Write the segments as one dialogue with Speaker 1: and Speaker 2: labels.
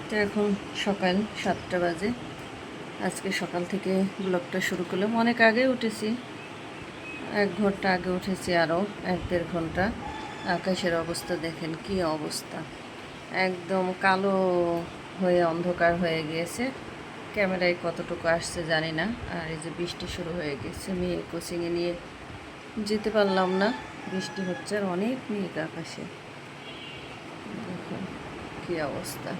Speaker 1: তো এখন সকাল 7টা বাজে। আজকে সকাল থেকে ব্লগটা শুরু করলাম। অনেক আগে উঠেছি, 1 ঘন্টা আগে উঠেছি, আরও 1-1.5 ঘন্টা। আকাশের অবস্থা দেখেন, কি অবস্থা, একদম কালো হয়ে অন্ধকার হয়ে গিয়েছে। ক্যামেরায় কতটুকু আসছে জানি না। আর এই যে বৃষ্টি শুরু হয়ে গেছে, মেয়ে কোচিংয়ে নিয়ে যেতে পারলাম না, বৃষ্টি হচ্ছে আর অনেক মেঘ আকাশে। দেখুন কি অবস্থা,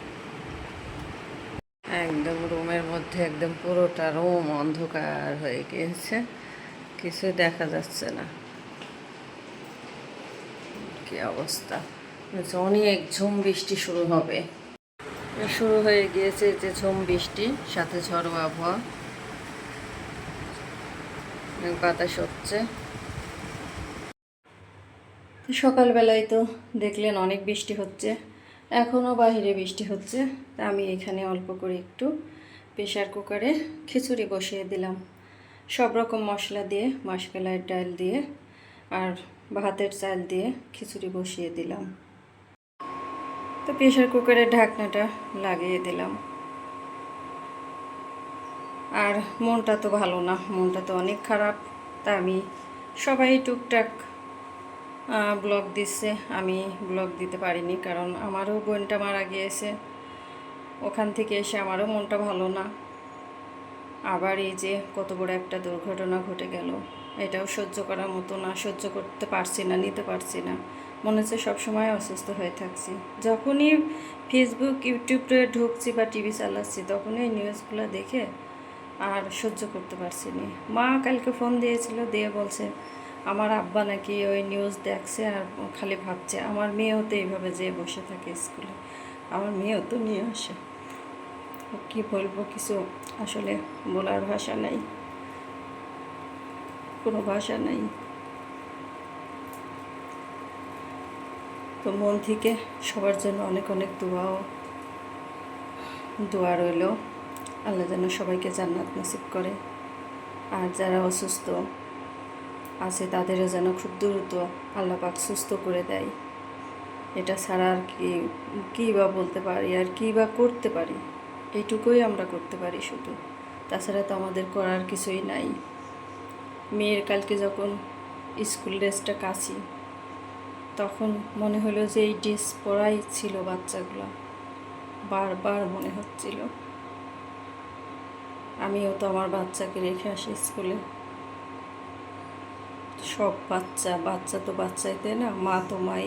Speaker 1: একদম রুমের মধ্যে একদম পুরোটা রুম অন্ধকার হয়ে গিয়েছে, কিছু দেখা যাচ্ছে না। কি অবস্থা, অনেক ঝুম বৃষ্টি শুরু হবে, শুরু হয়ে গিয়েছে যে ঝুম বৃষ্টি, সাথে ঝড়ো আবহাওয়া, বাতাস হচ্ছে। সকালবেলায় তো দেখলেন অনেক বৃষ্টি হচ্ছে, এখনও বাহিরে বৃষ্টি হচ্ছে। তা আমি এখানে অল্প করে একটু প্রেশার কুকারে খিচুড়ি বসিয়ে দিলাম, সব রকম মশলা দিয়ে, মাসকলাইয়ের ডাল দিয়ে আর ভাতের চাল দিয়ে খিচুড়ি বসিয়ে দিলাম। তো প্রেশার কুকারের ঢাকনাটা লাগিয়ে দিলাম। আর মনটা তো ভালো না, মনটা তো অনেক খারাপ। তা আমি সবাই টুকটাক ব্লগ দিচ্ছে, আমি ব্লগ দিতে পারিনি, কারণ আমারও বোনটা মারা গিয়েছে। ওখান থেকে এসে আমারও মনটা ভালো না। আবার এই যে কত বড় একটা দুর্ঘটনা ঘটে গেল, এটাও সহ্য করার মতো না, সহ্য করতে পারছি না, নিতে পারছি না। মনে হচ্ছে সবসময় অসুস্থ হয়ে থাকছি। যখনই ফেসবুক ইউটিউবে ঢুকছি বা টিভি চালাচ্ছি, তখনই এই নিউজগুলো দেখে আর সহ্য করতে পারছি না। মা কালকে ফোন দিয়েছিল, দিয়ে বলছে আমার আব্বা নাকি ওই নিউজ দেখছে আর খালি ভাবছে। আমার মেয়েও তো এইভাবে যেয়ে বসে থাকে স্কুলে, আমার মেয়েও তো নিয়ে আসে। কি বলবো, কিছু আসলে বলার ভাষা নাই, কোনো ভাষা নাই। তো মন থেকে সবার জন্য অনেক অনেক দোয়া রইল। আল্লাহ যেন সবাইকে জান্নাত নসিব করে। আর যারা অসুস্থ আছে তাদেরও যেন খুব দ্রুত আল্লাহ পাক সুস্থ করে দেয়। এটা ছাড়া আর কী বা বলতে পারি, আর কী বা করতে পারি? এইটুকুই আমরা করতে পারি শুধু, তাছাড়া তো আমাদের করার কিছুই নাই। মেয়ের কালকে যখন স্কুল ড্রেসটা কাচি, তখন মনে হলো যে এই ড্রেস পরাই ছিল বাচ্চাগুলো, বারবার মনে হচ্ছিল। আমিও তো আমার বাচ্চাকে রেখে আসি স্কুলে। সব বাচ্চা তো বাচ্চাই, তাই না? মা তো মাই,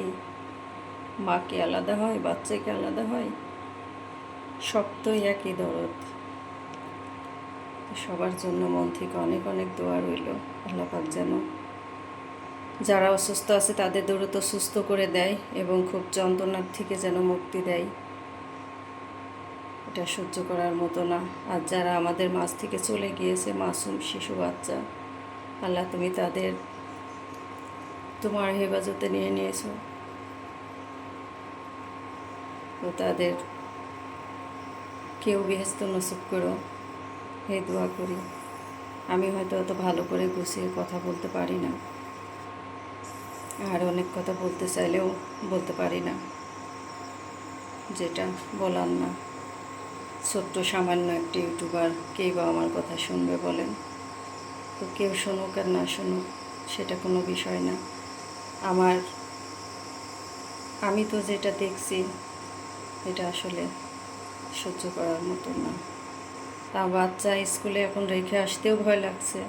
Speaker 1: মাকে আলাদা হয়, বাচ্চাকে আলাদা হয়, সব তো একই দরদ। সবার জন্য মন থেকে অনেক অনেক দোয়া রইল। আল্লাহ পাক যেন যারা অসুস্থ আছে তাদের দ্রুত সুস্থ করে দেয় এবং খুব যন্ত্রণার থেকে যেন মুক্তি দেয়। এটা সহ্য করার মতো না। আর যারা আমাদের মাঝ থেকে চলে গিয়েছে, মাসুম শিশু বাচ্চা, আল্লাহ তুমি তাদের তোমার হেফাজতে নিয়ে নিয়েছো, তো তাদের কেউ বেহেস্ত নসিব করো, এই দোয়া করি। আমি হয়তো অত ভালো করে গুছিয়ে কথা বলতে পারি না, আর অনেক কথা বলতে চাইলেও বলতে পারি না, যেটা বলার না। ছোট্ট সামান্য একটা ইউটিউবার, কেই বা আমার কথা শুনবে বলেন? তো কেউ শুনুক আর না শুনুক, সেটা কোনো বিষয় না। আমি তো যেটা দেখছি এটা আসলে সহ্য করার মতো না। তা বাচ্চা স্কুলে এখন রেখে আসতেও ভয় লাগছে।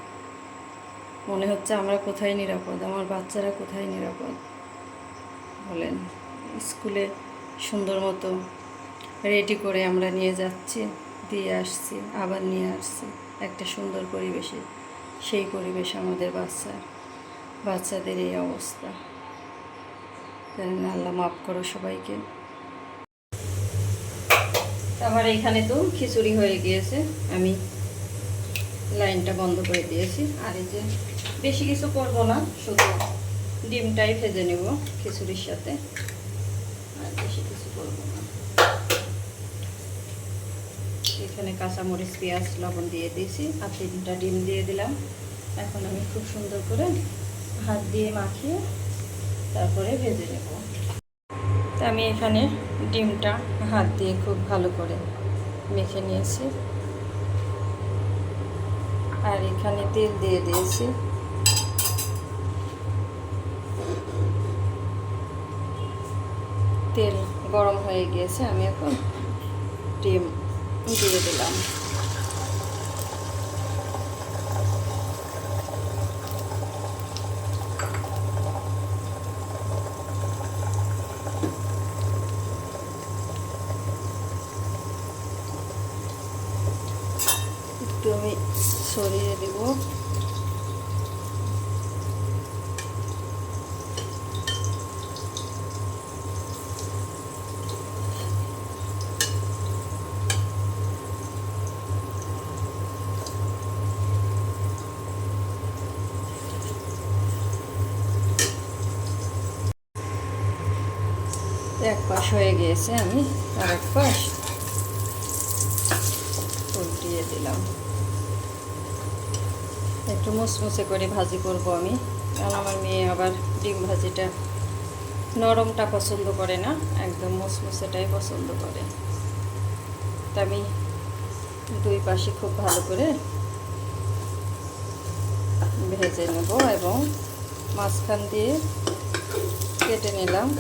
Speaker 1: মনে হচ্ছে আমরা কোথায় নিরাপদ, আমার বাচ্চারা কোথায় নিরাপদ বলেন? স্কুলে সুন্দর মতো রেডি করে আমরা নিয়ে যাচ্ছি, দিয়ে আসছি, আবার নিয়ে আসছি একটা সুন্দর পরিবেশে। সেই পরিবেশ আমাদের বাচ্চাদের এই অবস্থা। জানেন, আল্লাহ মাফ করো সবাইকে। আবার এখানে তো খিচুড়ি হয়ে গিয়েছে, আমি লাইনটা বন্ধ করে দিয়েছি। আর এই যে বেশি কিছু করব না, শুধু ডিমটাই ভেজে নেব খিচুড়ির সাথে, আর বেশি কিছু করব না। এখানে কাঁচামরিচ, পেঁয়াজ, লবণ দিয়ে দিয়েছি আর 3টা ডিম দিয়ে দিলাম। এখন আমি খুব সুন্দর করে হাত দিয়ে মাখিয়ে তারপরে ভেজে নেব। তো আমি এখানে ডিমটা হাত দিয়ে খুব ভালো করে মেখে নিয়েছি। আর এখানে তেল দিয়ে দিয়েছি। তেল গরম হয়ে গিয়েছে, আমি এখন ডিম দিয়ে দিলাম। একটু আমি ছড়িয়ে দেব। এক পাশ হয়ে গিয়েছে, আমি আর এক পাশ উল্টিয়ে দিলাম। একটু মুসমুসে করে ভাজি করব আমি, কারণ আমার মেয়ে আবার ডিম ভাজিটা নরমটা পছন্দ করে না, একদম মুসমুসেটাই পছন্দ করে। তা আমি দুই পাশে খুব ভালো করে ভেজে নেব এবং মাঝখান দিয়ে কেটে নিলাম।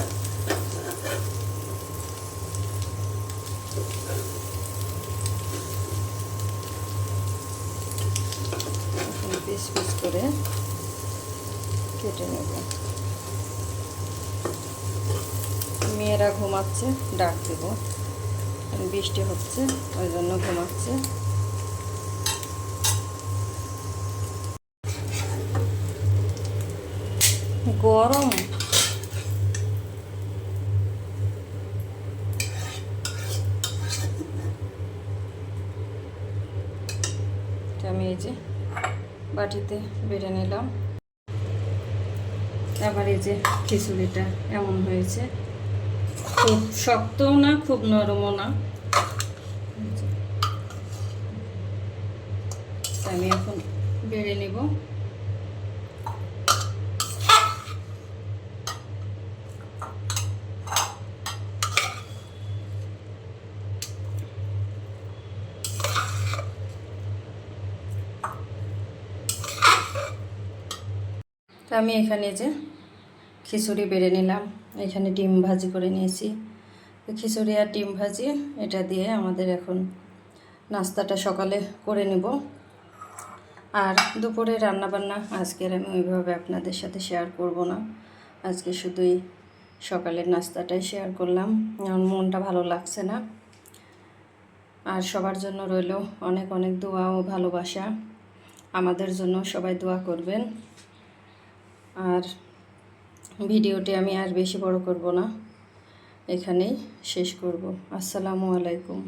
Speaker 1: পিস পিস করে কেটে নেব। মেয়েরা ঘুমাচ্ছে, ডাক দেব, বৃষ্টি হচ্ছে ওই জন্য ঘুমাচ্ছে। গরম আমি এই যে বাটিতে বেড়ে নিলাম। আবার এই যে খিচুড়িটা এমন হয়েছে, খুব শক্তও না খুব নরমও না। আমি এখন বেড়ে নেব। আমি এখানে যে খিচুড়ি বেড়ে নিলাম, এখানে ডিম ভাজি করে নিয়েছি। খিচুড়ি আর ডিম ভাজি এটা দিয়ে আমাদের এখন নাস্তাটা সকালে করে নেব। আর দুপুরে রান্নাবান্না আজকের আমি ওইভাবে আপনাদের সাথে শেয়ার করব না, আজকে শুধুই সকালের নাস্তাটাই শেয়ার করলাম। আমার মনটা ভালো লাগছে না। আর সবার জন্য রইল অনেক অনেক দোয়া ও ভালোবাসা। আমাদের জন্য সবাই দোয়া করবেন। আর ভিডিওটি আমি আর বেশি বড় করব না, এখানেই শেষ করব। আসসালামু আলাইকুম।